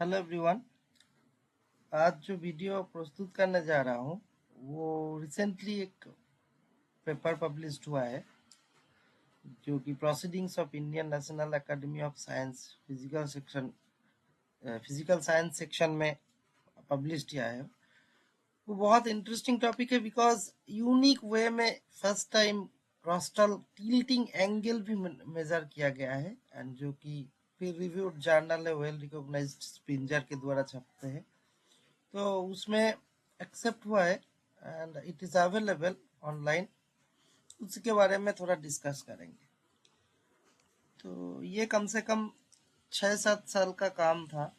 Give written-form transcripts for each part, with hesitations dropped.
Hello everyone. आज जो video प्रस्तुत करने जा रहा हूँ वो रिसेंटली एक पेपर पब्लिश्ड हुआ है जो कि proceedings of Indian national academy of science physical science section में पब्लिश किया है। वो बहुत इंटरेस्टिंग टॉपिक है बिकॉज यूनिक वे में first time crosstalk tilting angle भी मेजर किया गया है एंड जो कि पीयर रिव्यूड जर्नल है, वेल रिकॉग्नाइज्ड स्प्रिंजर के द्वारा छपते हैं। तो उसमें एक्सेप्ट हुआ है and it is available online. उसके बारे में थोड़ा डिस्कस करेंगे। तो ये कम से कम 6-7 साल का काम था,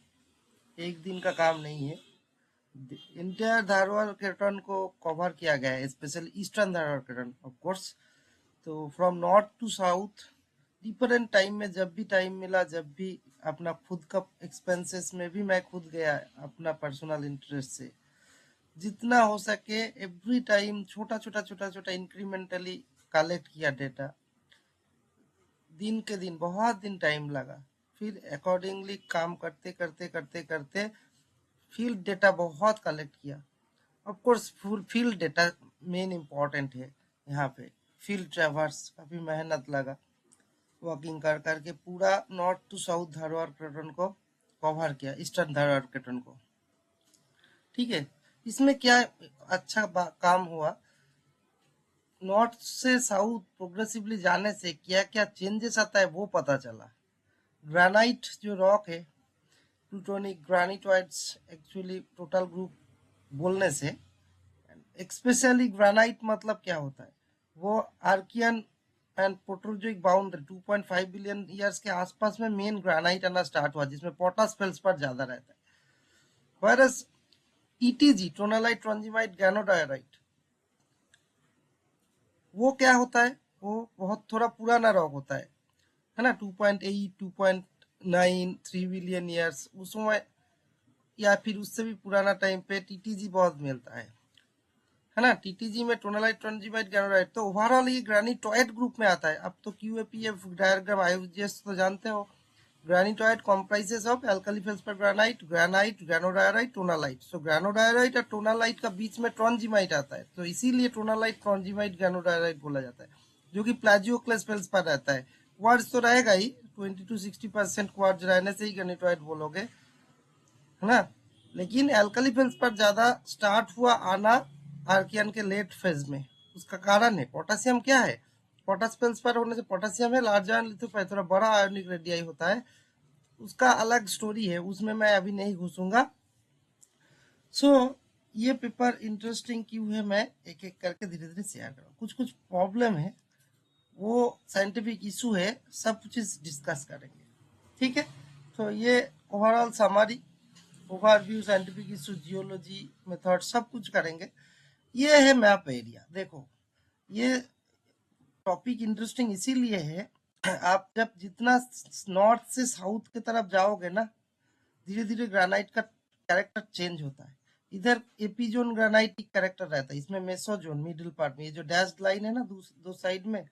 एक दिन का काम नहीं है। इंटायर धारवाड़ पैटर्न को कवर किया गया है, specially eastern Dharwad pattern of course. तो from north to south different time में, जब भी टाइम मिला, जब भी अपना खुद का एक्सपेंसेस में भी मैं खुद गया अपना पर्सनल इंटरेस्ट से, जितना हो सके एवरी टाइम छोटा छोटा छोटा छोटा इंक्रीमेंटली कलेक्ट किया डेटा। दिन के दिन बहुत दिन टाइम लगा, फिर अकॉर्डिंगली काम करते करते करते करते फील्ड डेटा बहुत कलेक्ट किया। Of course field data main important है यहाँ पे। फील्ड ट्रैवर्स काफ़ी मेहनत लगा, वॉकिंग कर करके पूरा north to south Dharwar pattern को कवर किया, ईस्टर्न धारवाड़ पैटर्न को। ठीक है, इसमें क्या अच्छा काम हुआ, नॉर्थ से साउथ प्रोग्रेसिवली जाने से क्या क्या चेंजेस आता है वो पता चला। ग्रेनाइट जो रॉक है, plutonic granitoids actually total group बोलने से, स्पेशली ग्रेनाइट मतलब क्या होता है, वो archean and proterozoic boundary 2.5 billion years के आसपास में मेन ग्रेनाइट आना स्टार्ट हुआ, जिसमें पोटास फेल्सपार ज्यादा रहता है। वायरस ईटीजी टोनालाइट ट्रांजिमाइट गैनोडायराइट, वो क्या होता है, वो बहुत थोड़ा पुराना रॉक होता है ना, 2.8 2.9 3 बिलियन ईयर्स उस समय, या फिर उससे भी पुराना टाइम पे टीटीजी बहुत मिलता है ना। टीटीजी में टोनालाइट ट्रांजिमाइट गैनोडाइट, तो ओवरऑल ये ग्रेनिटोइड ग्रुप में आता है। अब तो क्यूएपीएफ डायग्राम आईयूजीएस तो जानते हो। Granitoid comprises of alkali feldspar granite, granite, granodiorite, tonalite. So granodiorite और टोनालाइट का बीच में ट्रांजिमाइट आता है, तो इसीलिए टोनालाइट ट्रांजिमाइट ग्रेनोडायराइट बोला जाता है, जो कि प्लाजियोक्लेस फेल्सपार रहता है। क्वार्ट्ज तो रहेगा ही, 20 to 60% क्वार्ट्ज रहने से ही ग्रेनिटोइड बोलोगे, है ना। लेकिन एल्कली फेल्सपार ज्यादा स्टार्ट हुआ आना आर्कियन के लेट फेज में। उसका कारण है पोटासियम। क्या है, पोटास फेल्सपार होने से पोटासियम है, लार्जर लिथोफाइल थोड़ा बड़ा आयोनिक रेडियाई होता है, उसका अलग स्टोरी है, उसमें मैं अभी नहीं घुसूंगा। सो ये पेपर इंटरेस्टिंग क्यों है, मैं एक एक करके धीरे धीरे शेयर करूँ। कुछ कुछ प्रॉब्लम है, वो साइंटिफिक इशू है, सब चीज डिस्कस करेंगे। ठीक है, तो ये overall summary, overview, scientific issue, geology method, सब कुछ करेंगे। ये है मैप एरिया। देखो, ये टॉपिक इंटरेस्टिंग इसीलिए है, आप जब जितना नॉर्थ से साउथ की तरफ जाओगे ना, धीरे धीरे ग्रेनाइट का कैरेक्टर चेंज होता है। इधर एपीजोन ग्रेनाइटिक कैरेक्टर रहता है, इसमें मेसोजोन मिडिल पार्ट में, ये जो डैश्ड लाइन है ना दो साइड में,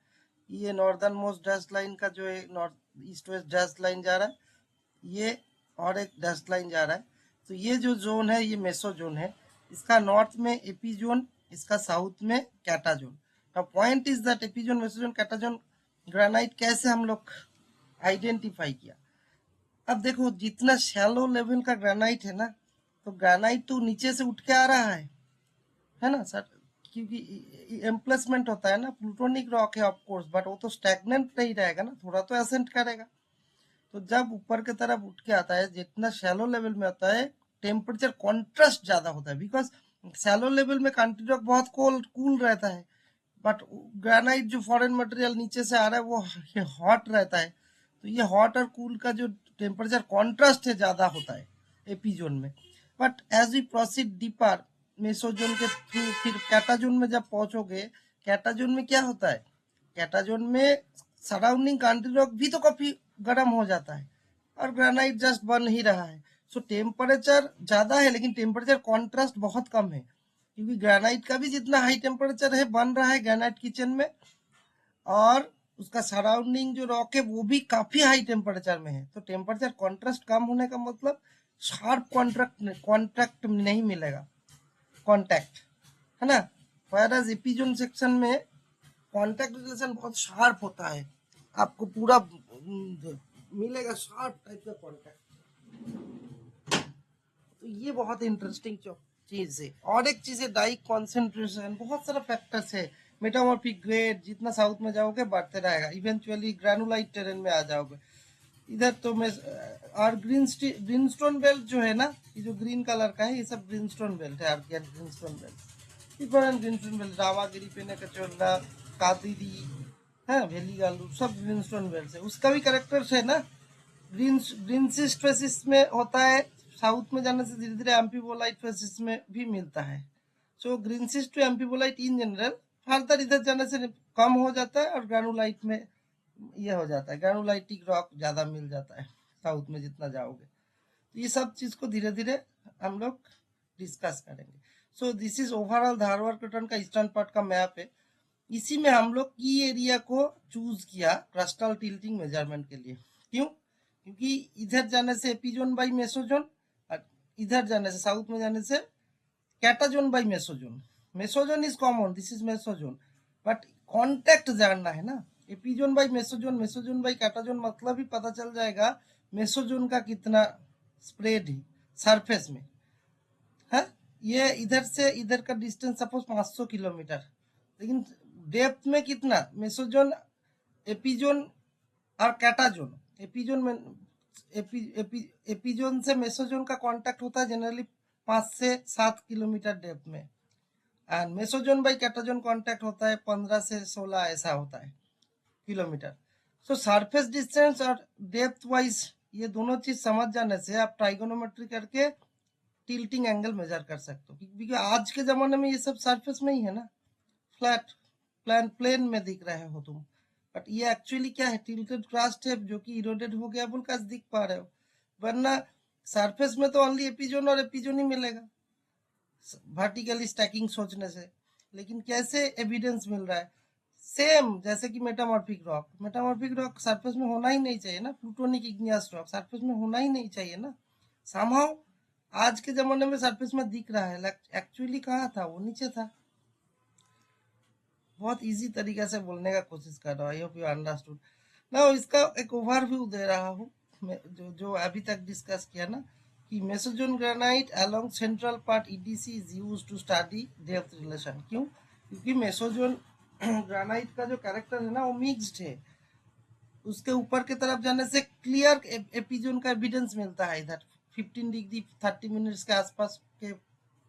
ये नॉर्दर्न मोस्ट डैश्ड लाइन का जो है, north east west dashed line जा रहा है, ये और एक डैश्ड लाइन जा रहा है। तो ये जो जोन है ये मेसोजोन है, इसका नॉर्थ में एपीजोन, इसका साउथ में catazone. The point is that epizone mesozone catazone granite कैसे हम लोग आइडेंटिफाई किया। अब देखो, जितना शैलो लेवल का ग्रेनाइट है ना, तो ग्रेनाइट तो नीचे से उठ के आ रहा है ना सर, क्योंकि एम्प्लेसमेंट होता है ना, प्लूटोनिक रॉक है ऑफ कोर्स, बट वो तो स्टैग्नेंट नहीं रहेगा ना, थोड़ा तो एसेंट करेगा। तो जब ऊपर की तरफ उठ के आता है, जितना शैलो लेवल में आता है, टेम्परेचर कॉन्ट्रास्ट ज्यादा होता है, बिकॉज शैलो लेवल में कंट्री रॉक बहुत कोल्ड कूल रहता है, बट ग्रेनाइट जो फॉरेन मटेरियल नीचे से आ रहा है वो हॉट रहता है। तो ये हॉट और कूल का जो टेम्परेचर कॉन्ट्रास्ट है ज्यादा होता है एपीजोन में। But as we proceed deeper mesozone के थ्रू, फिर कैटाजोन में जब पहुंचोगे, कैटाजोन में क्या होता है, कैटाजोन में सराउंडिंग कंट्री रॉक भी तो काफी गर्म हो जाता है, और ग्रेनाइट जस्ट बन ही रहा है। सो टेम्परेचर ज्यादा है, लेकिन टेम्परेचर कॉन्ट्रास्ट बहुत कम है, क्योंकि ग्रेनाइट का भी जितना हाई टेम्परेचर है बन रहा है ग्रेनाइट किचन में, और उसका सराउंडिंग जो रॉक है वो भी काफी हाई टेम्परेचर में है। तो टेम्परेचर कॉन्ट्रास्ट कम होने का मतलब शार्प कॉन्ट्रैक्ट नहीं मिलेगा, कॉन्टैक्ट, है ना। वायरस एपीजोन सेक्शन में कॉन्टैक्ट रिलेशन बहुत शार्प होता है, आपको पूरा मिलेगा शार्प टाइप का कॉन्टैक्ट। तो ये बहुत इंटरेस्टिंग चीज है। और एक चीज है डाई कॉन्सेंट्रेशन, बहुत सारा फैक्टर्स है। मेटामॉर्फिक ग्रेड जितना साउथ में जाओगे बढ़ते रहेगा, इवेंचुअली ग्रेनुलाइट टेरेन में आ जाओगे। इधर तो मैं और ग्रीनस्टोन बेल्ट जो है ना, ये जो ग्रीन कलर का है, ये सब ग्रीनस्टोन बेल्ट है, archean greenstone belt, different greenstone belt, Ramagiri Penakacherla, Qadiri है, वैली गालू, सब ग्रीनस्टोन बेल्ट है। उसका भी करेक्टर्स है ना, ग्रीनसिस फेसिस में होता है, साउथ में जाने से धीरे धीरे एम्फीबोलाइट फेसिस में भी मिलता है। सो ग्रीनसिस टू एम्फीबोलाइट इन जनरल, फर्दर इधर जाने से कम हो जाता है और ग्रेनुलाइट में ये हो जाता है, ग्रेनुलाइटिक रॉक ज्यादा मिल जाता है साउथ में जितना जाओगे। तो ये सब चीज को धीरे धीरे हम लोग डिस्कस करेंगे। So this is overall Dharwad craton का ईस्टर्न पार्ट का मैप है। इसी में हम लोग की एरिया को चूज किया क्रस्टल टिल्टिंग मेजरमेंट के लिए। क्यों? क्योंकि इधर जाने से एपीजोन बाई मेसोजोन, और इधर जाने से साउथ में जाने से catazone by mesozone. Mesozone is common, this is mesozone, but contact जानना है ना। एपीजोन बाई मेसोजोन, मेसोजोन बाई कैटाजोन, मतलब ही पता चल जाएगा मेसोजोन का कितना स्प्रेड है सरफेस में, है। ये इधर से इधर का डिस्टेंस सपोज 500 किलोमीटर, लेकिन डेप्थ में कितना, मेसोजोन, एपीजोन और कैटाजोन, एपीजोन में एपीजोन से मेसोजोन का कांटेक्ट होता है जनरली 5 से 7 किलोमीटर डेप्थ में, एंड मेसोजोन बाई कैटाजोन कांटेक्ट होता है 15 से 16, ऐसा होता है किलोमीटर। सो सरफेस डिस्टेंस और डेप्थ वाइज ये दोनों चीज समझ जाने से आप ट्राइगोनोमेट्री करके टिल्टिंग एंगल मेजर कर सकते हो, क्योंकि आज के जमाने में ये सब सरफेस में ही है ना, फ्लैट प्लेन में दिख रहे हो तुम, बट ये एक्चुअली क्या है, टिल्टेड क्रस्ट है जो कि इरोडेड हो गया बोल कर दिख पा रहे हो, वरना सरफेस में तो ओनली एपीजोन और एपीजोन ही मिलेगा वर्टिकली स्टैकिंग सोचने से। लेकिन कैसे एविडेंस मिल रहा है, सेम जैसे कि metamorphic rock, metamorphic rock surface में होना ही नहीं चाहिए ना, प्लूटोनिक इग्नियस रॉक सरफेस में होना ही नहीं चाहिए ना, समहाउ आज के जमाने में सरफेस में दिख रहा है, एक्चुअली कहाँ था, वो नीचे था। बहुत इजी तरीके से बोलने का कोशिश कर रहा हूँ, आई होप यू अंडरस्टूड। ना इसका एक ओवरव्यू दे रहा हूँ, जो जो अभी तक डिस्कस किया ना, कि mesozone granite along central part EDC is used to study depth relation. क्यों? क्योंकि मेसोजोन ग्रेनाइट का जो कैरेक्टर है ना, वो मिक्स्ड है, उसके ऊपर की तरफ जाने से क्लियर एपीजोन का एविडेंस मिलता है। इधर 15 डिग्री 30 मिनट्स के आसपास के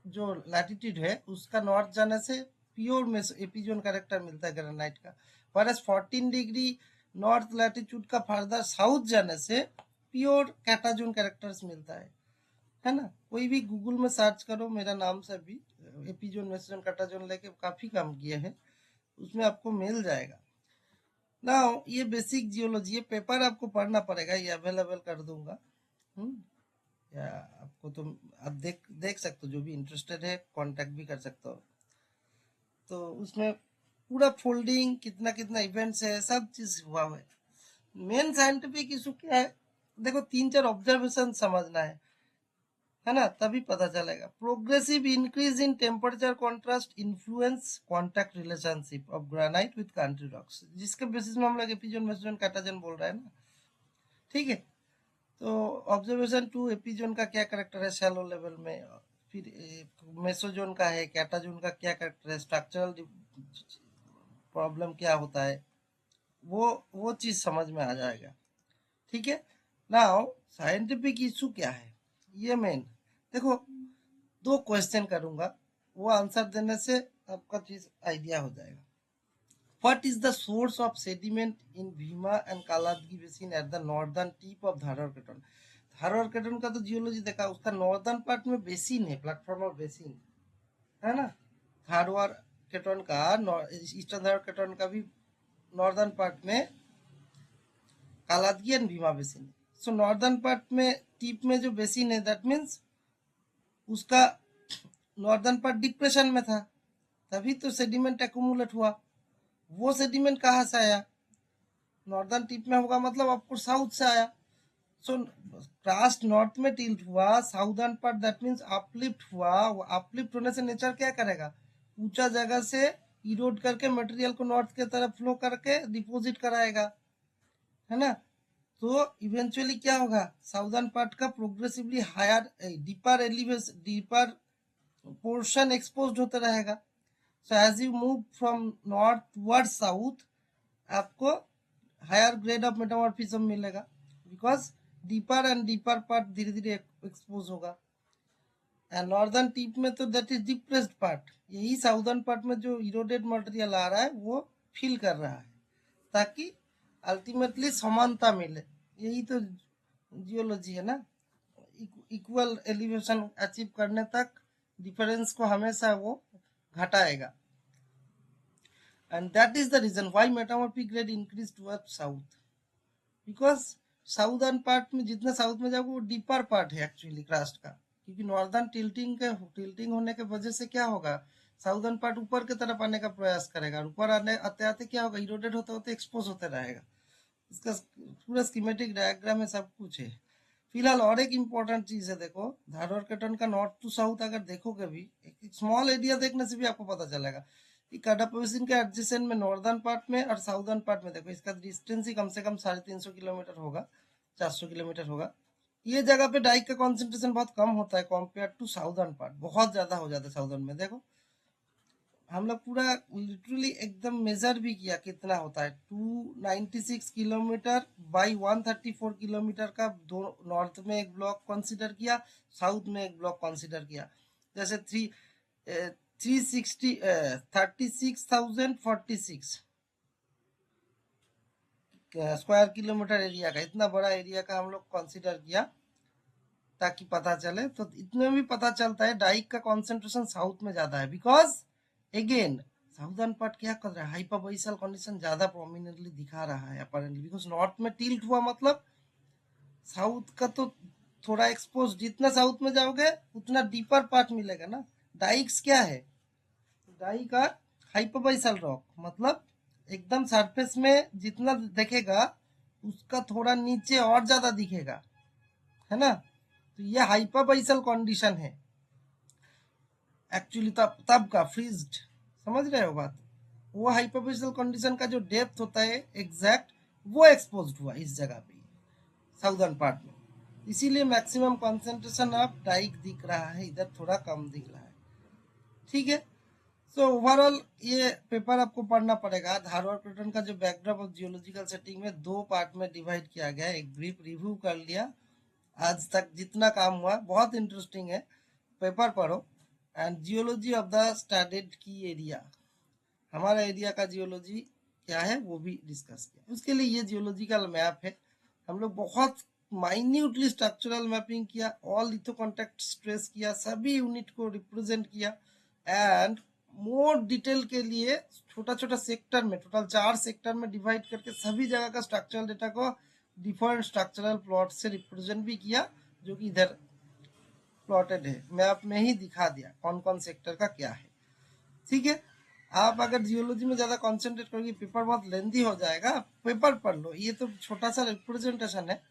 जो लैटिट्यूड है, उसका नॉर्थ जाने से प्योर में एपीजोन कैरेक्टर मिलता है ग्रेनाइट का, पर 14 डिग्री नॉर्थ लैटिट्यूड का फर्दर साउथ जाने से प्योर कैटाजोन कैरेक्टर्स मिलता है ना। कोई भी गूगल में सर्च करो मेरा नाम से भी, एपीजोन मेसोजोन कैटाजोन लेके काफी काम किए हैं, उसमें आपको मिल जाएगा ना। ये बेसिक जियोलॉजी, ये पेपर आपको पढ़ना पड़ेगा, ये अवेलेबल कर दूंगा। या आपको तो आप देख सकते हो, जो भी इंटरेस्टेड है कांटेक्ट भी कर सकते हो। तो उसमें पूरा फोल्डिंग कितना कितना इवेंट्स है, सब चीज हुआ है। मेन साइंटिफिक इशू क्या है, देखो 3-4 ऑब्जर्वेशन समझना है ना, तभी पता चलेगा। Progressive increase in temperature contrast influence contact relationship of granite with country rocks, जिसके बेसिस में हम लोग एपीजोन मेसोजोन कैटाजोन बोल रहे हैं ना, ठीक है। तो ऑब्जर्वेशन 2, एपीजोन का क्या करेक्टर है शैलो लेवल में, फिर मेसोजोन का है, कैटाजोन का क्या करेक्टर है, स्ट्रक्चरल प्रॉब्लम क्या होता है, वो चीज समझ में आ जाएगा, ठीक है। नाउ साइंटिफिक इशू क्या है, ये मेन देखो, 2 क्वेश्चन करूंगा, वो आंसर देने से आपका चीज आइडिया हो जाएगा। What is the source of sediment in Bhima and Kaladgi basin at the northern tip of Dharwar Keton? Dharwad ketone का तो जियोलॉजी देखा, उसका नॉर्दर्न पार्ट में बेसिन है, प्लेटफॉर्मल बेसिन है ना। धारवाड़ केटन का, ईस्टर्न धारवाड़ केटन का भी नॉर्दर्न पार्ट में कालादगी एंड भीमा बेसिन है। सो नॉर्दर्न पार्ट में टिप में जो बेसिन है, दैट मीन्स उसका नॉर्दर्न पार्ट डिप्रेशन में था, तभी तो सेडिमेंट एक्यूमुलेट हुआ। वो सेडिमेंट कहाँ से आया, नॉर्दर्न टिप में होगा, मतलब आपको साउथ से आया। सो क्रास्ट नॉर्थ में टिल्ट हुआ, southern part that means uplift हुआ। अपलिफ्ट होने से नेचर क्या करेगा, ऊंचा जगह से इरोड करके मटेरियल को नॉर्थ के तरफ फ्लो करके डिपॉजिट कराएगा, है ना। तो इवेंचुअली क्या होगा, साउदर्न पार्ट का progressively higher deeper elevation, deeper portion exposed होता रहेगा। So as you move from north toward south, आपको हायर ग्रेड ऑफ मेटामॉर्फिज्म मिलेगा, because deeper and deeper part धीरे धीरे एक्सपोज होगा। एंड नॉर्दर्न टिप में तो दैट इज डिप्रेस्ड पार्ट, यही साउदर्न पार्ट में जो इरोडेड मटेरियल आ रहा है वो फिल कर रहा है, ताकि अल्टीमेटली समानता मिले। यही तो जियोलॉजी है ना, इक्वल एलिवेशन अचीव करने तक डिफरेंस को हमेशा वो घटाएगा। And that is the reason why metamorphic grade increase toward south, because southern part में जितना साउथ में जाओगे वो डीपर पार्ट है एक्चुअली क्रास्ट का, क्योंकि नॉर्दर्न टिल्टिंग होने के वजह से क्या होगा, साउदर्न पार्ट ऊपर की तरफ आने का प्रयास करेगा, ऊपर आने आते आते क्या होगा, इरोडेड होते होते एक्सपोज होते रहेगा। इसका पूरा स्कीमेटिक डायग्राम में सब कुछ है। फिलहाल और एक इम्पोर्टेंट चीज है, देखो धारवाड़ पैटर्न का नॉर्थ टू साउथ अगर देखोगे भी, एक स्मॉल एरिया देखने से भी आपको पता चलेगा कि काडापाविसिन के एडजेसेंट में नॉर्दर्न पार्ट में और साउदर्न पार्ट में देखो इसका डिस्टेंस ही कम से कम 350 किलोमीटर होगा, 400 किलोमीटर होगा। ये जगह पे डाइक का कॉन्सेंट्रेशन बहुत कम होता है कॉम्पेयर टू साउदर्न पार्ट, बहुत ज्यादा हो जाता है साउदर्न में। देखो हम लोग पूरा लिटरली एकदम मेजर भी किया कितना होता है, 296 किलोमीटर बाई 134 किलोमीटर का दो नॉर्थ में एक ब्लॉक कंसीडर किया, साउथ में एक ब्लॉक कंसीडर किया। जैसे 36,046 स्क्वायर किलोमीटर एरिया का, इतना बड़ा एरिया का हम लोग कंसीडर किया ताकि पता चले। तो इतने में भी पता चलता है डाइक का कॉन्सेंट्रेशन साउथ में ज्यादा है, बिकॉज अगेन साउदर्न पार्ट क्या कर रहा है, हाइपरबोइसल कंडीशन ज्यादा प्रोमिनेंटली दिखा रहा है अपेरेंटली, बिकॉज नॉर्थ में टिल्ट हुआ, मतलब साउथ का तो थोड़ा एक्सपोज, जितना साउथ में जाओगे उतना डीपर पार्ट मिलेगा ना। डाइक्स क्या है, डाइक का हाइपरबोइसल रॉक, मतलब एकदम सरफेस में जितना दिखेगा उसका थोड़ा नीचे और ज्यादा दिखेगा, है ना। तो ये हाइपरबोइसल कंडीशन है एक्चुअली, तब का फ्रीज्ड, समझ रहे हो बात। वो हाइपरबोइसल कंडीशन का जो डेप्थ होता है एग्जैक्ट, वो एक्सपोज्ड हुआ इस जगह पे साउदर्न पार्ट में, इसीलिए मैक्सिमम कंसंट्रेशन ऑफ डाइक दिख रहा है, इधर थोड़ा कम दिख रहा है, ठीक है। सो ओवरऑल ये पेपर आपको पढ़ना पड़ेगा। धारवाड़ पैटर्न का जो बैकड्रॉप ऑफ जियोलॉजिकल सेटिंग में दो पार्ट में डिवाइड किया गया है, एक ब्रीफ रिव्यू कर लिया आज तक जितना काम हुआ, बहुत इंटरेस्टिंग है, पेपर पढ़ो। And geology of the studied की एरिया, हमारा एरिया का जियोलॉजी क्या है वो भी डिस्कस किया। उसके लिए ये जियोलॉजिकल मैप है, हम लोग बहुत माइन्यूटली स्ट्रक्चरल मैपिंग किया, ऑल लिथो कॉन्टेक्ट ट्रेस किया, सभी यूनिट को रिप्रेजेंट किया, एंड मोर डिटेल के लिए छोटा छोटा सेक्टर में, टोटल 4 सेक्टर में डिवाइड करके सभी जगह का स्ट्रक्चरल डेटा को डिफरेंट स्ट्रक्चरल प्लॉट से रिप्रेजेंट भी किया, जो कि इधर प्लॉटेड है, मैप में ही दिखा दिया कौन कौन सेक्टर का क्या है, ठीक है। आप अगर जियोलॉजी में ज्यादा कंसंट्रेट करोगे पेपर बहुत लेंथी हो जाएगा, पेपर पढ़ लो, ये तो छोटा सा रिप्रेजेंटेशन है,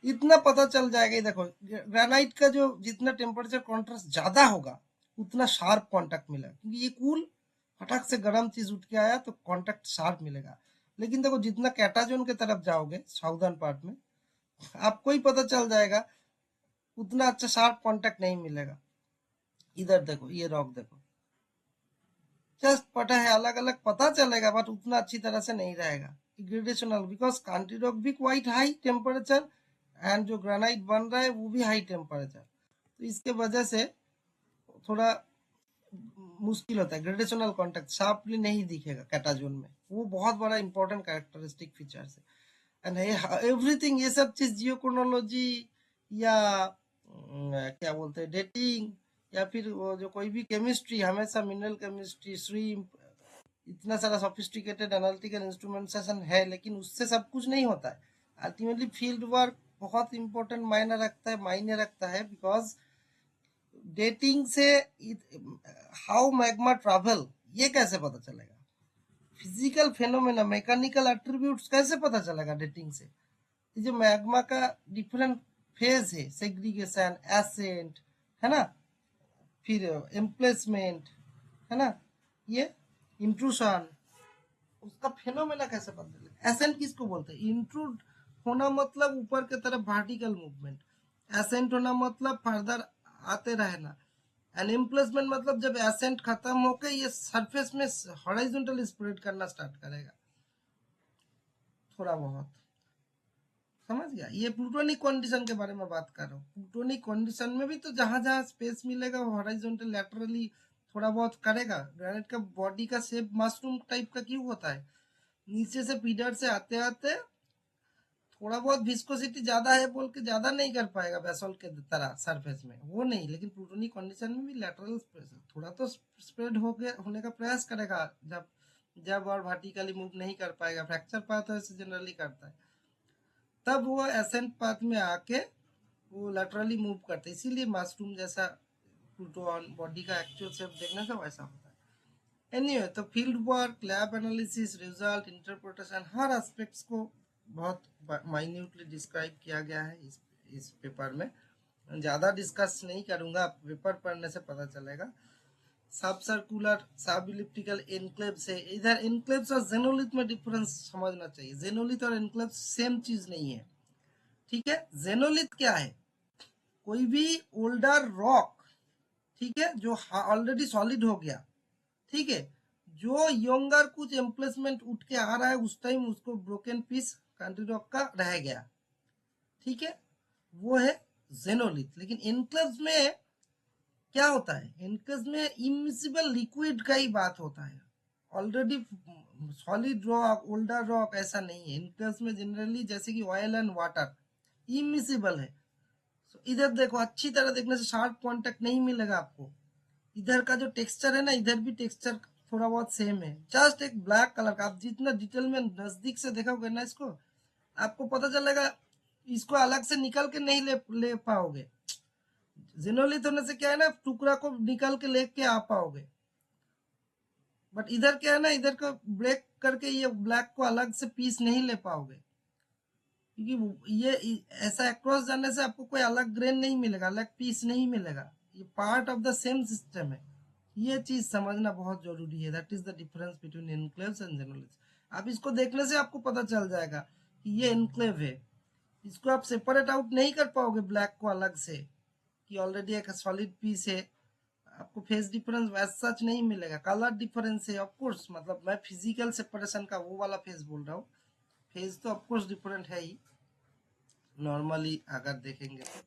इतना पता चल जाएगा। ये देखो ग्रेनाइट का जो जितना टेम्परेचर कॉन्ट्रास्ट ज्यादा होगा उतना शार्प कॉन्टेक्ट मिलेगा, क्योंकि ये कूल फटक से गर्म चीज उठ के आया तो कॉन्टेक्ट शार्प मिलेगा। लेकिन देखो जितना कैटाजोन के तरफ जाओगे साउदर्न पार्ट में, आपको ही पता चल जाएगा उतना अच्छा शार्प कॉन्टेक्ट नहीं मिलेगा। इधर देखो ये रॉक देखो, जस्ट पता है अलग अलग पता चलेगा, बट उतना अच्छी तरह से नहीं रहेगा ग्रेडेशनल, बिकॉज कांट्री रॉक भी क्वाइट हाई टेम्परेचर एंड जो ग्रेनाइट बन रहा है वो भी हाई टेम्परेचर, तो इसके वजह से थोड़ा मुश्किल होता है, ग्रेडेशनल कॉन्टेक्ट शार्पली नहीं दिखेगा कैटाजोन में, वो बहुत बड़ा इंपॉर्टेंट कैरेक्टरिस्टिक फीचर्स है। एंड एवरीथिंग ये सब चीज जियोक्रोनोलॉजी या क्या बोलते हैं डेटिंग, या फिर वो जो कोई भी केमिस्ट्री, हमेशा मिनरल केमिस्ट्री, श्रीम्प, इतना सारा सोफिस्टिकेटेड एनालिटिकल इंस्ट्रूमेंटेशन है, लेकिन उससे सब कुछ नहीं होता है। अल्टीमेटली फील्ड वर्क बहुत इंपॉर्टेंट मायने रखता है, बिकॉज डेटिंग से हाउ मैग्मा ट्रैवल ये कैसे पता चलेगा, फिजिकल फेनोमेना मैकेनिकल एट्रीब्यूट्स कैसे पता चलेगा डेटिंग से, ये जो मैग्मा का डिफरेंट फेज है, सेग्रीगेशन, एसेंट, है ना, फिर एम्प्लेसमेंट, है ना, ये इंट्रूशन, उसका फेनोमेना कैसे बदले। एसेंट किसको बोलते हैं? इंट्रूड होना मतलब ऊपर की तरफ वर्टिकल मूवमेंट, एसेंट होना मतलब फर्दर आते रहना, एंड एम्प्लेसमेंट मतलब जब एसेंट खत्म होकर ये सरफेस में हॉरिजॉन्टल स्प्रेड करना स्टार्ट करेगा थोड़ा बहुत, समझ गया। ये प्लूटोनिक कंडीशन के बारे में बात कर रहा हूँ। प्लूटोनिक कंडीशन में भी तो जहां जहां स्पेस मिलेगा हॉरिजॉन्टल लैटरली थोड़ा बहुत करेगा। ग्रेनाइट का बॉडी का शेप मशरूम टाइप का क्यों होता है? नीचे से फीडर से आते आते थोड़ा बहुत विस्कोसिटी ज्यादा है बोल के ज्यादा नहीं कर पाएगा बेसोल्ट के तरह सरफेस में, वो नहीं। लेकिन प्लूटोनिक कंडीशन में भी लैटरल थोड़ा तो स्प्रेड हो गया होने का प्रयास करेगा जब जब और वर्टिकली मूव नहीं कर पाएगा। फ्रैक्चर पाथ ऐसे जनरली करता है, तब वो एसेंट पाथ में आके वो लैटरली मूव करते हैं। इसीलिए मशरूम जैसा प्लूटोन बॉडी का एक्चुअल शेप देखने से वैसा होता है। एनीवे, तो field work, lab analysis, result, interpretation, हर एस्पेक्ट्स को बहुत माइन्यूटली डिस्क्राइब किया गया है इस पेपर में। ज़्यादा डिस्कस नहीं करूँगा, आप पेपर पढ़ने से पता चलेगा। सब सर्कुलर, सब इलिप्टिकल, एनक्लेव्स है। इधर एनक्लेव्स और जेनोलिथ में डिफरेंस समझना चाहिए। जेनोलिथ और एनक्लेव्स सेम चीज़ नहीं है, ठीक है। जेनोलिथ क्या है? कोई भी ओल्डर रॉक, ठीक है, जो ऑलरेडी सॉलिड हो गया, ठीक है, जो यंगर कुछ एम्प्लेसमेंट उठ के आ रहा है उस टाइम उसको ब्रोकन पीस कंट्री रॉक का रह गया, ठीक है, वो है जेनोलिथ। लेकिन एनक्लेव्स में क्या होता है? एनक्लेव्स में इमिसिबल लिक्विड का ही बात होता है। Already solid rock, older rock ऐसा नहीं है। एनक्लेव्स में जनरली जैसे कि ऑयल एंड वाटर इमिसिबल है। So, इधर देखो, अच्छी तरह देखने से शार्प कांटेक्ट नहीं मिलेगा आपको। इधर का जो टेक्सचर है ना, इधर भी टेक्सचर थोड़ा बहुत सेम है, जस्ट एक ब्लैक कलर का। आप जितना डिटेल में नजदीक से देखोगे ना इसको, आपको पता चलेगा। इसको अलग से निकल के नहीं ले पाओगे। जिनोलिथ होने से क्या है ना, टुकड़ा को निकल के लेके आ पाओगे। बट इधर क्या है ना, इधर को ब्रेक करके ये ब्लैक को अलग से पीस नहीं ले पाओगे, क्योंकि ये ऐसा अक्रॉस जाने से आपको कोई अलग ग्रेन नहीं मिलेगा, अलग पीस नहीं मिलेगा। ये part of the same system है। ये चीज समझना बहुत जरूरी है। That is the difference between enclaves and xenoliths. आप इसको देखने से आपको पता चल जाएगा कि ये एनक्लेव है। इसको आप सेपरेट आउट नहीं कर पाओगे ब्लैक को अलग से, कि ऑलरेडी एक सॉलिड पीस है। आपको फेस डिफरेंस वैसा सच नहीं मिलेगा, कलर डिफरेंस है ऑफकोर्स। मतलब मैं फिजिकल सेपरेशन का वो वाला फेस बोल रहा हूँ। फेस तो ऑफकोर्स डिफरेंट है ही नॉर्मली अगर देखेंगे तो।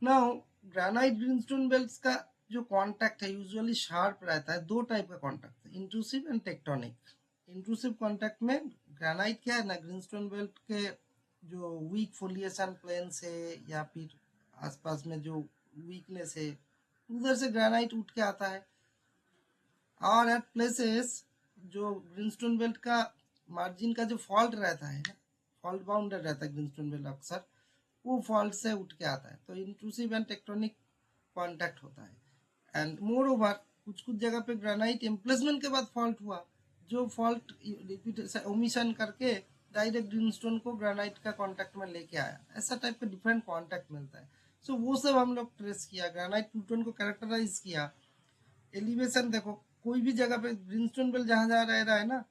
नाउ ग्रेनाइट ग्रीनस्टोन बेल्ट्स का जो कांटेक्ट है यूजुअली शार्प रहता है। दो टाइप का कांटेक्ट है, intrusive and tectonic. Intrusive contact में ग्रेनाइट क्या है ना, ग्रीनस्टोन बेल्ट के जो वीक फोलिएशन प्लेन से या फिर आसपास में जो वीकनेस है उधर से ग्रेनाइट उठ के आता है। और एट प्लेसेस जो ग्रीनस्टोन बेल्ट का मार्जिन का जो फॉल्ट रहता है, फॉल्ट बाउंडेड रहता है ग्रीनस्टोन बेल्ट अक्सर, वो फॉल्ट से उठ के आता है। तो इंट्रूसिव एंड टेक्टोनिक कांटेक्ट होता है। एंड मोर ओवर कुछ कुछ जगह पे ग्रेनाइट एम्प्लेसमेंट के बाद फॉल्ट हुआ, जो फॉल्ट रिपीट ओमिशन करके डायरेक्ट ग्रीनस्टोन को ग्रेनाइट का कांटेक्ट में लेके आया। ऐसा टाइप का डिफरेंट कांटेक्ट मिलता है। सो वो सब हम लोग ट्रेस किया, ग्रेनाइट प्लूटोन को कैरेक्टराइज किया। एलिवेशन देखो, कोई भी जगह पे ग्रीनस्टोन बेल्ट जहां जहां रह रहा है ना,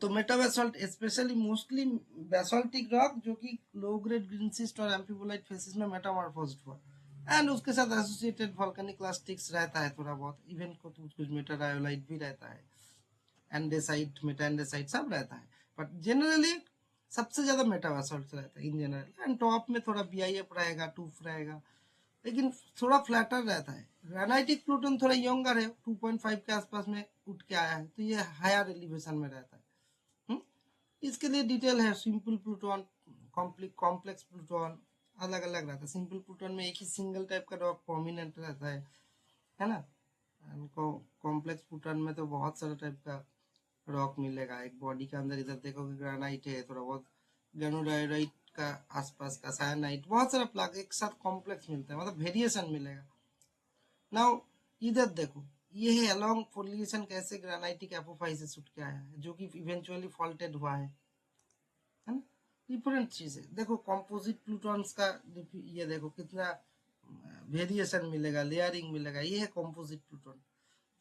तो मेटाबैसल्ट स्पेशली मोस्टली बैसल्टिक रॉक जो कि लो ग्रेड ग्रीनसिस्ट और एम्फीबोलाइट फेसिस में मेटामॉर्फोज्ड हुआ, एंड उसके साथ एसोसिएटेड वोल्केनिक क्लास्टिक्स रहता है थोड़ा बहुत, इवन को कुछ मेटारायोलाइट भी रहता है, एंडेसाइट, मेटाएंडेसाइट सब रहता है। बट जनरली सबसे ज्यादा मेटाबैसल्ट रहता है इन जनरल। एंड टॉप में थोड़ा बीआईएफ रहेगा, टूफ रहेगा, लेकिन थोड़ा फ्लैटर रहता है। ग्रेनाइटिक प्लूटोन थोड़ा यंगर है, 2.5 के आसपास में उठ के आया है, तो ये हायर एलिवेशन में रहता है। इसके लिए डिटेल है, सिंपल प्लूटोन, कॉम्प्लेक्स प्लूटोन, अलग अलग रहता है। सिंपल प्लूटोन में एक ही सिंगल टाइप का रॉक प्रोमिनेंट रहता है ना। कॉम्प्लेक्स प्लूटोन में तो बहुत सारा टाइप का रॉक मिलेगा एक बॉडी के अंदर। इधर देखोगे ग्रेनाइट है, थोड़ा बहुत गैनोडायोडाइट का आसपास का, साइनाइट, बहुत सारा प्लग एक साथ कॉम्प्लेक्स मिलता है, मतलब वेरिएशन मिलेगा। नाउ इधर देखो, ये है अलोंग फोलिएशन कैसे ग्रेनाइटिक एपोफाइसिस उठ के आया है, जो कि इवेंचुअली फॉल्टेड हुआ है। डिफरेंट चीज है। देखो कंपोजिट प्लूटॉन्स का ये देखो कितना वेरिएशन मिलेगा, लेयरिंग मिलेगा, ये है कंपोजिट प्लूटॉन।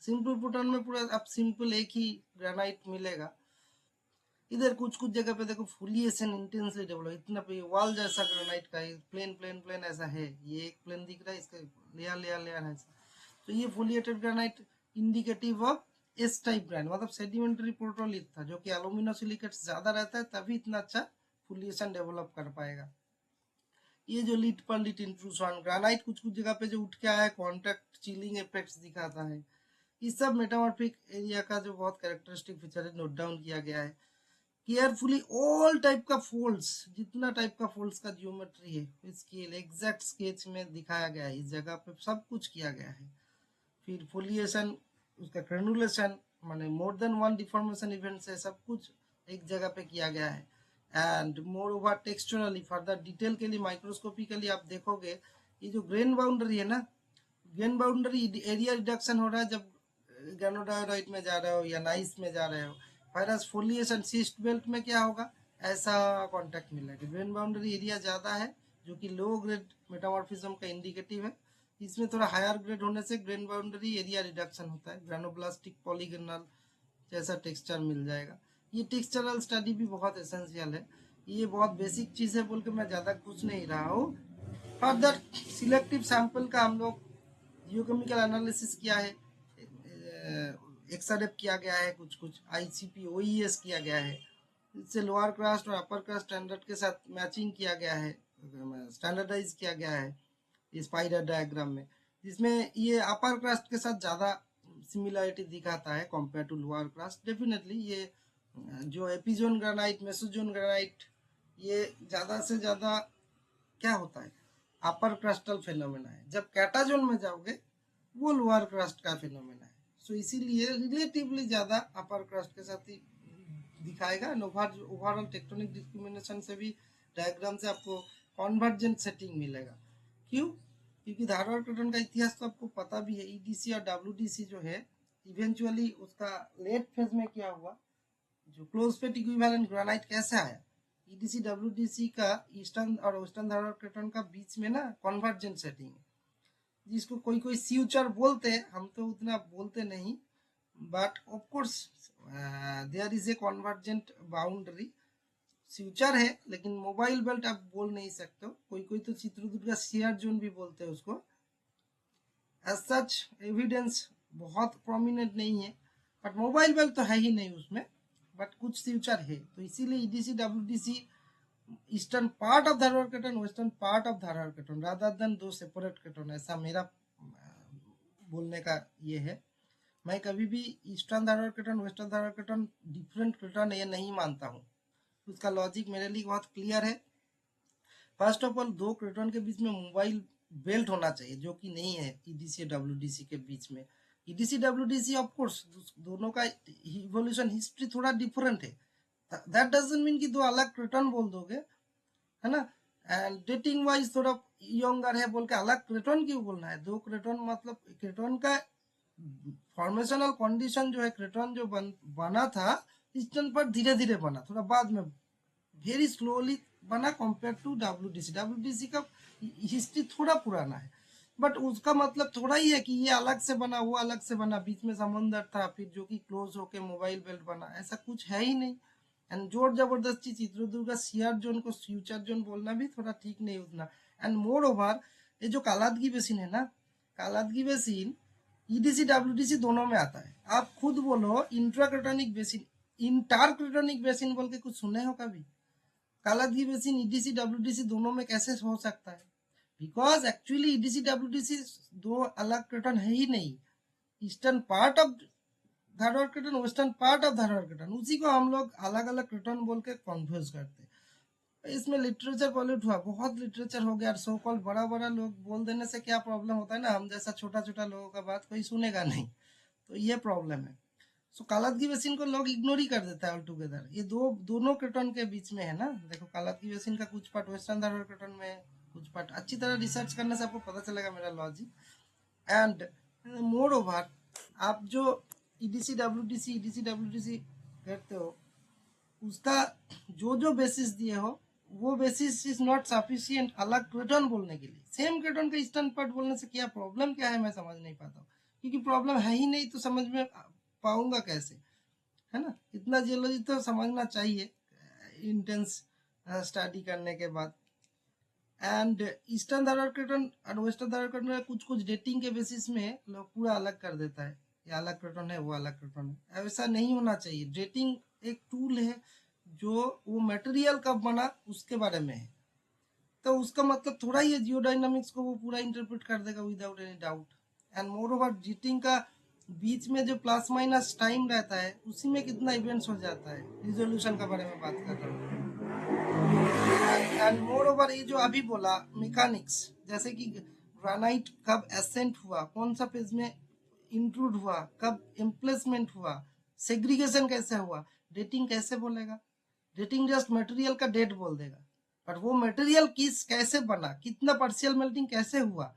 सिंपल प्लूटॉन में पूरा अब सिंपल एक ही ग्रेनाइट मिलेगा। इधर कुछ कुछ जगह पे देखो फोलिएशन इंटेंसली डेवलप, इतना पे वॉल जैसा ग्रेनाइट का प्लेन प्लेन प्लेन ऐसा है, ये एक प्लेन दिख रहा है, इसका लेयर लेयर लेयर है। तो ये foliated granite indicative of S type granite, मतलब सेडिमेंट्री प्रोटोलिथ था, जो कि एल्यूमिनोसिलिकेट ज्यादा रहता है तभी इतना अच्छा फोलिएशन डेवलप कर पाएगा। ये जो लीड पर लीड इंट्रूशन ग्रेनाइट कुछ कुछ जगह पे जो उठ के आया है, कॉन्ट्रैक्ट चिलिंग इफेक्ट्स दिखाता है। इस सब मेटामॉर्फिक एरिया का जो बहुत कैरेक्टरिस्टिक फीचर है नोट डाउन किया गया है। केयरफुली ऑल टाइप का फोल्ड्स, जितना टाइप का फोल्ड्स का जियोमेट्री है स्केल एग्जैक्ट स्केच में दिखाया गया है, इस जगह पे सब कुछ किया गया है। फिर फोलिएशन, उसका ग्रेनुलेशन, माने more than one deformation events है, सब कुछ एक जगह पे किया गया है। And moreover texturally further detail के लिए माइक्रोस्कोपिकली आप देखोगे, ये जो ग्रेन बाउंड्री है ना, ग्रेन बाउंड्री एरिया रिडक्शन हो रहा है जब गैनोडायोडाइट में जा रहे हो या नाइस में जा रहे हो। वायरस फोलिएशन सिस्ट बेल्ट में क्या होगा, ऐसा कांटेक्ट मिलेगा। ग्रेन बाउंड्री एरिया ज़्यादा है जो कि लो ग्रेड मेटामॉर्फिज्म का इंडिकेटिव है। इसमें थोड़ा हायर ग्रेड होने से ग्रेन बाउंड्री एरिया रिडक्शन होता है, ग्रानोब्लास्टिक पॉलीगोनल जैसा टेक्सचर मिल जाएगा। ये टेक्सचरल स्टडी भी बहुत एसेंशियल है, ये बहुत बेसिक चीज़ है बोल के मैं ज़्यादा पूछ नहीं रहा हूँ। फर्दर सिलेक्टिव सैंपल का हम लोग जियोकेमिकल एनालिसिस किया है, एक्सआरएफ किया गया है, कुछ कुछ आईसीपी ओईएस किया गया है, इससे लोअर कास्ट और अपर कास्ट स्टैंडर्ड के साथ मैचिंग किया गया है, स्टैंडर्डाइज किया गया है स्पाइडर डायग्राम में, जिसमें ये अपर कास्ट के साथ ज़्यादा सिमिलरिटी दिखाता है compare to lower crust. Definitely ये जो एपिजोन ग्रेनाइट मेसोजोन ग्रेनाइट, ये ज़्यादा से ज़्यादा क्या होता है अपर क्रस्टल फेनोमेना है, जब कैटाजोन में जाओगे वो लोअर क्रस्ट का फेनोमेना है। सो इसीलिए रिलेटिवली ज़्यादा अपर क्रस्ट के साथ ही दिखाएगा। ओवरऑल टेक्टोनिक डिस्क्रिमिनेशन से भी डायग्राम से आपको कॉन्वर्जेंट सेटिंग मिलेगा। क्यों? क्योंकि धारवाड़ पैटर्न का इतिहास तो आपको पता भी है। ईडीसी और डब्ल्यूडीसी जो है इवेंचुअली उसका लेट फेज में क्या हुआ, जो क्लोज फेट इक्विवेलेंट ग्रेनाइट कैसे आया, ईडीसी डब्ल्यूडीसी का ईस्टर्न और वेस्टर्न धारवाड़ पैटर्न का बीच में ना कॉन्वर्जेंट सेटिंग है, जिसको कोई कोई फ्यूचर बोलते हैं, हम तो उतना बोलते नहीं, but of course there is a convergent boundary. Future है लेकिन मोबाइल बेल्ट आप बोल नहीं सकते हो, कोई कोई तो चित्रदुर्ग का शेयर जोन भी बोलते हैं उसको। एज सच एविडेंस बहुत प्रोमिनेंट नहीं है, बट मोबाइल बेल्ट तो है ही नहीं उसमें, बट कुछ फ्यूचर है। तो इसीलिए EDC WDC eastern part of Dharwad craton, western part of Dharwad craton, rather than दो सेपरेट कैटन, ऐसा मेरा बोलने का ये है। मैं कभी भी eastern Dharwad craton western Dharwad craton different craton ये नहीं मानता हूँ, उसका लॉजिक मेरे लिए बहुत क्लियर है। फर्स्ट ऑफ ऑल दो कैटन के बीच में मोबाइल बेल्ट होना चाहिए, जो कि नहीं है ईडीसी डब्ल्यूडीसी के बीच में। ईडीसी डब्ल्यूडीसी ऑफ कोर्स दोनों का इवोल्यूशन हिस्ट्री थोड़ा डिफरेंट है, दैट डजंट मीन कि दो अलग क्रेटन बोल दोगे, है ना। एंड डेटिंग वाइज थोड़ा यंगर है बोल के अलग क्रेटन क्यों बोलना है, दो क्रेटन मतलब क्रेटन का फॉर्मेशनल कंडीशन जो है, क्रेटन जो बना था ईस्टर्न पर धीरे धीरे बना, थोड़ा बाद में वेरी स्लोली बना कंपेयर टू डब्ल्यूडीसी। डब्ल्यूडीसी का हिस्ट्री थोड़ा पुराना है, बट उसका मतलब थोड़ा ही है कि ये अलग से बना वो अलग से बना, बीच में समंदर था फिर जो कि क्लोज होके मोबाइल बेल्ट बना, ऐसा कुछ है ही नहीं। एंड जोर जबरदस्ती चित्रदुर्ग का शेयर जोन को फ्यूचर जोन बोलना भी थोड़ा ठीक नहीं उतना। एंड मोर ओवर ये जो कालादगी बेसिन है ना, कालादगी बेसिन ईडीसी डब्ल्यूडीसी दोनों में आता है। आप खुद बोलो इंट्राक्रेटोनिक बेसिन, इंटारक्रेटोनिक बेसिन बोल के कुछ सुने हो कभी? कालादगी बेसिन ईडीसी डब्ल्यूडीसी दोनों में कैसे हो सकता है? बिकॉज एक्चुअली ईडीसी डब्ल्यूडीसी दो अलग क्रेटन है ही नहीं। Eastern part of Dharwad क्रेटन, western part of Dharwad क्रेटन, उसी को हम लोग अलग अलग क्रेटन बोल के कन्फ्यूज करते हैं। इसमें लिटरेचर पॉल्यूट हुआ, बहुत लिटरेचर हो गया, सो कॉल्ड बड़ा बड़ा लोग बोल देने से क्या प्रॉब्लम होता है ना, हम जैसा छोटा छोटा लोगों का बात कोई सुनेगा नहीं, तो ये प्रॉब्लम है। सो कालादगी बेसिन को लोग इग्नोर ही कर देता है ऑल टुगेदर। ये दोनों क्रेटन के बीच में है ना। देखो कालादगी बेसिन का कुछ पार्ट वेस्टर्न धारवाड़ क्रेटन में है, कुछ पार्ट अच्छी तरह रिसर्च करने से आपको पता चलेगा मेरा लॉजिक। एंड मोर ओवर आप जो ईडीसी डब्ल्यूडीसी करते हो, उसका जो जो बेसिस दिए हो वो बेसिस इज नॉट सफिशिएंट अलग क्रेटन बोलने के लिए। सेम क्रेटन का ईस्टर्न पार्ट बोलने से क्या प्रॉब्लम क्या है, मैं समझ नहीं पाता हूँ। क्योंकि प्रॉब्लम है ही नहीं तो समझ में पाऊंगा कैसे, है ना। इतना जियोलॉजी तो समझना चाहिए इंटेंस स्टडी करने के बाद। एंड ईस्टर्न धारवाड़ क्रेटन और वेस्टर्न धारवाड़ क्रेटन में कुछ कुछ डेटिंग के बेसिस में लोग पूरा अलग कर देता है, ये अलग क्रेटन है वो अलग क्रेटन है। ऐसा नहीं होना चाहिए। डेटिंग एक टूल है जो वो मटेरियल कब बना उसके बारे में है, तो उसका मतलब थोड़ा ही जियोडायनामिक्स को वो पूरा इंटरप्रेट कर देगा without any doubt. And more over dating का बीच में जो प्लस माइनस टाइम रहता है उसी में कितना इवेंट्स हो जाता है, रिजोल्यूशन का बारे में बात कर रहा हूँ। एंड मोर ओवर ये जो अभी बोला मैकेनिक्स, जैसे कि ग्रेनाइट कब एसेंट हुआ, कौन सा फेज में इंक्लूड हुआ, कब एम्प्लेसमेंट हुआ, सेग्रीगेशन कैसे हुआ, डेटिंग कैसे बोलेगा। डेटिंग जस्ट मटेरियल का डेट बोल देगा, पर वो मटेरियल किस कैसे बना, कितना पार्शियल मेल्टिंग कैसे हुआ,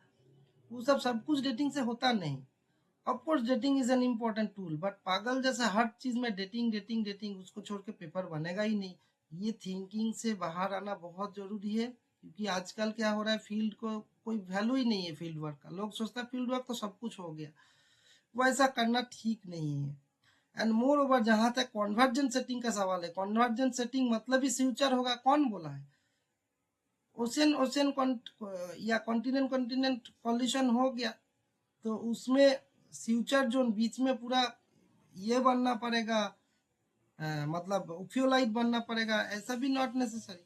वो सब कुछ डेटिंग से होता नहीं। Of course dating is an important tool, but पागल जैसा हर चीज में डेटिंग डेटिंग डेटिंग, उसको छोड़ के पेपर बनेगा ही नहीं। ये थिंकिंग से बाहर आना बहुत जरूरी है, क्योंकि आजकल क्या हो रहा है, फील्ड को कोई वैल्यू ही नहीं है फील्ड वर्क का। लोग सोचता है फील्ड वर्क तो सब कुछ हो गया, वैसा करना ठीक नहीं है। एंड मोर ओवर जहां तक कॉन्वर्जेंट सेटिंग का सवाल है, कॉन्वर्जेंट सेटिंग मतलब ही फ्यूचर होगा, कौन बोला है। ओशियन ओशियन या कॉन्टिनेंट कॉन्टिनेंट कॉलिशन हो गया तो उसमें फ्यूचर जोन बीच में पूरा ये बनना पड़ेगा, मतलब ओफियोलाइट बनना पड़ेगा, ऐसा भी नॉट नेसेसरी।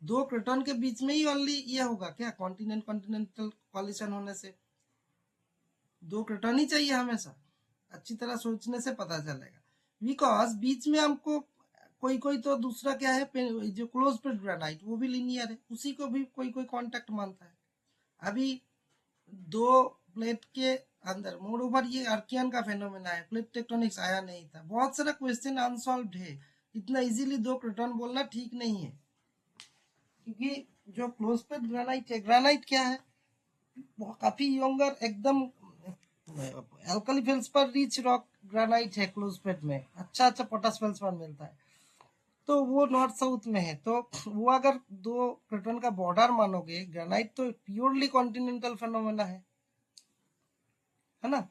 दो क्रेटन के बीच में ही ओनली ये होगा क्या, कॉन्टिनेंट कॉन्टिनेंटल कॉलिशन होने से दो क्रेटन ही चाहिए हमेशा। अच्छी तरह सोचने से पता चलेगा, बिकॉज बीच में हमको कोई कोई तो दूसरा क्या है, जो क्लोज प्लेट ग्रेनाइट वो भी लीनियर है, उसी को भी कोई कोई कांटेक्ट मानता है। अभी दो प्लेट के अंदर मोर ओवर ये आर्कियन का फेनोमेना है, प्लेट टेक्टोनिक्स आया नहीं था, बहुत सारा क्वेश्चन अनसॉल्व्ड है। इतना इजीली दो क्रेटन बोलना ठीक नहीं है, क्योंकि जो क्लोज प्लेट ग्रेनाइट है, ग्रेनाइट क्या है, काफी यंगर एकदम alkali feldspar rich rock granite है क्लोज प्लेट में, अच्छा अच्छा पोटास फेल्सपार मिलता है, तो वो नॉर्थ साउथ में है। तो वो अगर दो क्रेटन का बॉर्डर मानोगे, ग्रेनाइट तो प्योरली कॉन्टिनेंटल फेनोमेना है ना।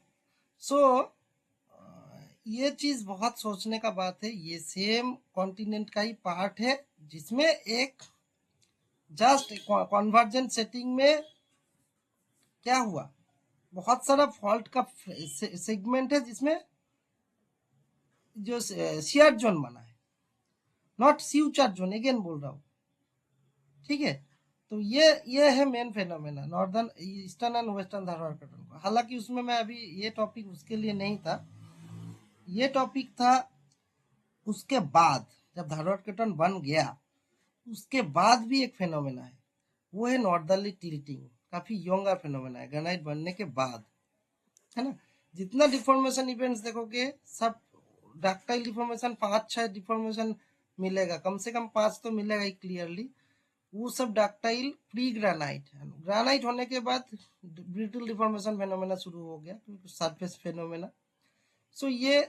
सो ये चीज बहुत सोचने का बात है। ये सेम कॉन्टिनेंट का ही पार्ट है, जिसमें एक जस्ट कन्वर्जेंट सेटिंग में क्या हुआ, बहुत सारा फॉल्ट का सेगमेंट है जिसमें जो शेयर जोन बना है, नॉट फ्यूचर जोन, अगेन बोल रहा हूँ, ठीक है। तो ये है main phenomena northern eastern and western Dharwad pattern का। हालांकि उसमें मैं अभी ये टॉपिक उसके लिए नहीं था, ये टॉपिक था उसके बाद जब धारवाड़ पैटर्न बन गया उसके बाद भी एक फेनोमेना है, वो है नॉर्दर्ली टिल्टिंग। काफी यंगर फेनोमेना है ग्रेनाइट बनने के बाद, है ना। जितना डिफॉर्मेशन इवेंट्स देखोगे सब डक्टाइल डिफॉर्मेशन, 5-6 डिफॉर्मेशन मिलेगा, कम से कम 5 तो मिलेगा ही क्लियरली। वो सब डक्टाइल प्री ग्रेनाइट है। ग्रेनाइट होने के बाद ब्रिटल डिफॉर्मेशन फेनोमेना शुरू हो गया, सरफेस फेनोमेना। सो ये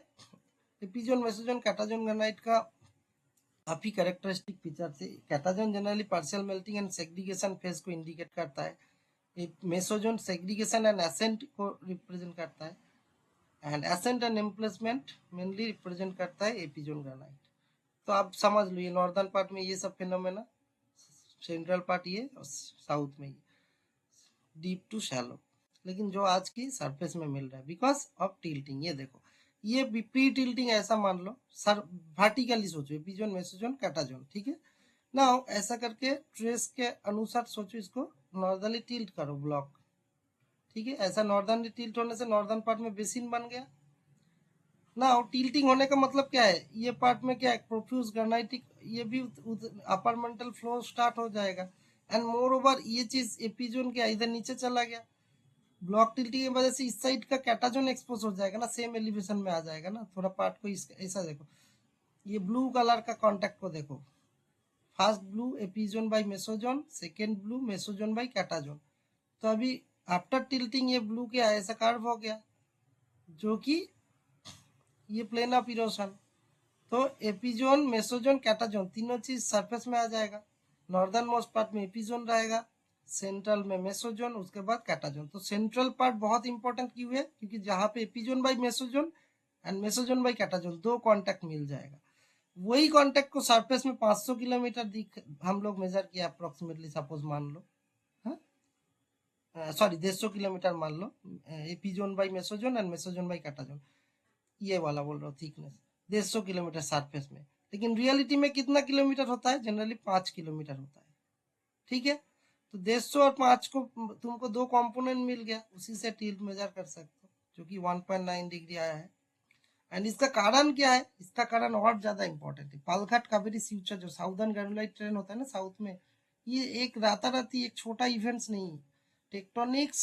एपिजोन मेसोजोन कैटाजोन ग्रेनाइट का काफी कैरेक्टरिस्टिक फीचर थे। Catazone generally partial melting and segregation phase को इंडिकेट करता है, मेसोजोन सेग्रीगेशन एंड एसेंट को रिप्रेजेंट करता है, and ascent and emplacement mainly represent करता है एपिजोन ग्रेनाइट। तो आप समझ लो ये नॉर्दर्न पार्ट में ये सब फिनोमेना, सेंट्रल पार्ट ये और साउथ में ये डीप टू शैलो, लेकिन जो आज की सरफेस में मिल रहा है बिकॉज ऑफ टिल्टिंग। ये देखो ये प्री टिल्टिंग ऐसा मान लो, सर वर्टिकली सोचो एपिजोन मेसोजोन कैटाजोन, ठीक है ना। ऐसा करके ट्रेस के अनुसार सोचो, इसको नॉर्दर्ली टिल्ट करो ब्लॉक, ठीक है। ऐसा नॉर्दर्ली टिल्ट होने से नॉर्दर्न पार्ट में बेसिन बन गया ना। टिल्टिंग होने का मतलब क्या है, ये पार्ट में क्या है प्रोफ्यूज ग्रेनाइटिक, ये भी अपर मेंटल फ्लो स्टार्ट हो जाएगा। एंड मोर ओवर ये चीज एपिजोन के इधर नीचे चला गया, ब्लॉक टिल्टिंग की वजह से इस साइड का कैटाजोन एक्सपोज हो जाएगा ना, सेम एलिवेशन में आ जाएगा ना। थोड़ा पार्ट को ऐसा देखो, ये ब्लू कलर का कॉन्टेक्ट को देखो, first blue epizone by mesozone, second blue mesozone by catazone. तो अभी आफ्टर टिल्टिंग ये ब्लू क्या ऐसा कर्व हो गया, जो कि ये प्लेन ऑफ इरोशन। तो एपिजोन मेसोजोन कैटाजोन तीनों चीज सरफेस में आ जाएगा। नॉर्दर्न मोस्ट पार्ट में एपीजोन रहेगा, सेंट्रल में मेसोजोन, उसके बाद कैटाजोन। तो सेंट्रल पार्ट बहुत इंपॉर्टेंट क्यों है? क्योंकि जहाँ पे एपीजोन बाई मेसोजोन एंड मेसोजोन बाई कैटाजोन दो कॉन्टैक्ट मिल जाएगा। वही कॉन्टैक्ट को सरफेस में 500 किलोमीटर दिख हम लोग मेजर किया अप्रोक्सीमेटली, सपोज मान लो, सॉरी 150 किलोमीटर मान लो, एपीजोन बाई मेसोजोन एंड मेसोजोन बाई कैटाजोन, ये वाला बोल रहा हूँ थिकनेस 150 किलोमीटर सरफेस में। लेकिन रियलिटी में कितना किलोमीटर होता है? जनरली 5 किलोमीटर होता है। ठीक है, तो 150 और 5 को तुमको दो कंपोनेंट मिल गया, उसी से टिल्ट मेजर कर सकते हो, जो कि 1.9 डिग्री आया है। एंड इसका कारण क्या है? इसका कारण और ज्यादा इंपॉर्टेंट है। पालघाट कावेरी फ्यूचर जो साउदर्न ग्रेनुलाइट ट्रेन होता है ना साउथ में, ये एक राताराती एक छोटा इवेंट्स नहीं, टेक्टोनिक्स,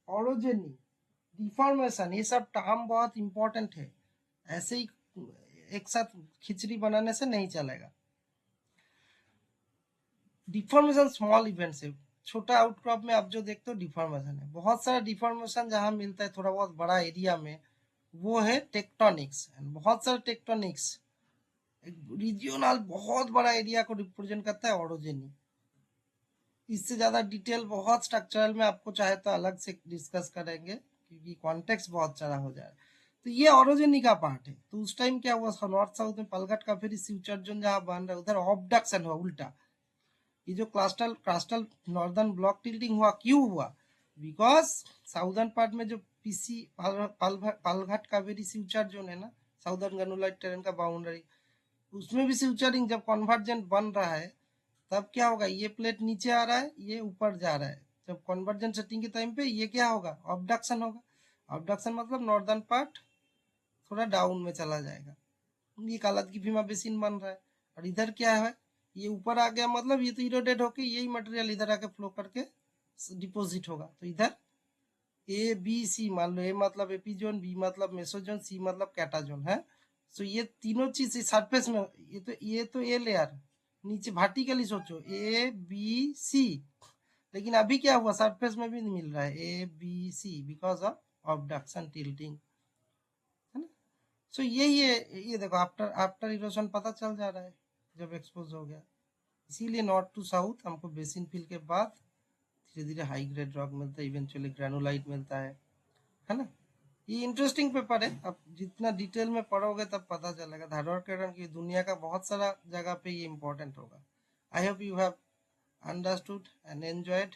ऑरोजेनी, डिफॉर्मेशन, ये सब टर्म बहुत इंपॉर्टेंट है। ऐसे ही एक साथ खिचड़ी बनाने से नहीं चलेगा। डिफॉर्मेशन स्मॉल इवेंट्स है, छोटा आउटक्रॉप में आप जो देखते हो डिफॉर्मेशन है। बहुत सारा डिफॉर्मेशन जहां मिलता है थोड़ा बहुत बड़ा एरिया में, वो है टेक्टोनिक्स। बहुत सारे टेक्टोनिक्स रीजियोनल बहुत बड़ा एरिया को रिप्रेजेंट करता है ऑरोजेनी। इससे ज्यादा डिटेल बहुत स्ट्रक्चरल में आपको चाहे तो अलग से डिस्कस करेंगे, क्योंकि कॉन्टेक्स्ट बहुत सारा हो जाए। तो ये ऑरोजेनी का पार्ट है। तो उस टाइम क्या हुआ, नॉर्थ साउथ में पलघट का फिर फ्यूचर जोन जहाँ बन रहा है उधर ऑबडक्शन हुआ उल्टा। ये जो क्रास्टल नॉर्दर्न ब्लॉक टिल्टिंग हुआ, क्यों हुआ? बिकॉज साउदर्न पार्ट में जो PC Palghat Kaveri future zone है ना, साउदर्न ग्रेनुलाइट टेरेन का बाउंड्री, उसमें भी फ्यूचरिंग जब कन्वर्जेंट बन रहा है, तब क्या होगा, ये प्लेट नीचे आ रहा है, ये ऊपर जा रहा है। जब कन्वर्जेंट सेटिंग के टाइम पे ये क्या होगा, ऑबडक्शन होगा। ऑबडक्शन मतलब नॉर्दर्न पार्ट थोड़ा डाउन में चला जाएगा। ये कालत की भीमा बेसिन बन रहा है, और इधर क्या है, ये ऊपर आ गया, मतलब ये तो इरोडेड होके यही मटेरियल इधर आके फ्लो करके डिपोजिट होगा। तो इधर ए बी सी मान लो, ए मतलब एपीजोन, बी मतलब मेसोजोन, सी मतलब कैटाजोन है। सो ये तीनों चीज सरफेस में, ये तो ए लेयर, नीचे वर्टिकली सोचो ए बी सी। लेकिन अभी क्या हुआ, सरफेस में भी नहीं मिल रहा है A B C because of obduction tilting, है ना। सो यही है, ये देखो आफ्टर आफ्टर इरोशन पता चल जा रहा है जब एक्सपोज हो गया। इसीलिए नॉर्थ टू साउथ हमको बेसिन फिल के बाद धीरे धीरे हाई ग्रेड रॉक मिलता है, इवेंचुअली ग्रेनुलाइट मिलता है ना। ये इंटरेस्टिंग पेपर है, अब जितना डिटेल में पढ़ोगे तब पता चलेगा। धारवाड़ के की दुनिया का बहुत सारा जगह पे ये इंपॉर्टेंट होगा। I hope you have understood and enjoyed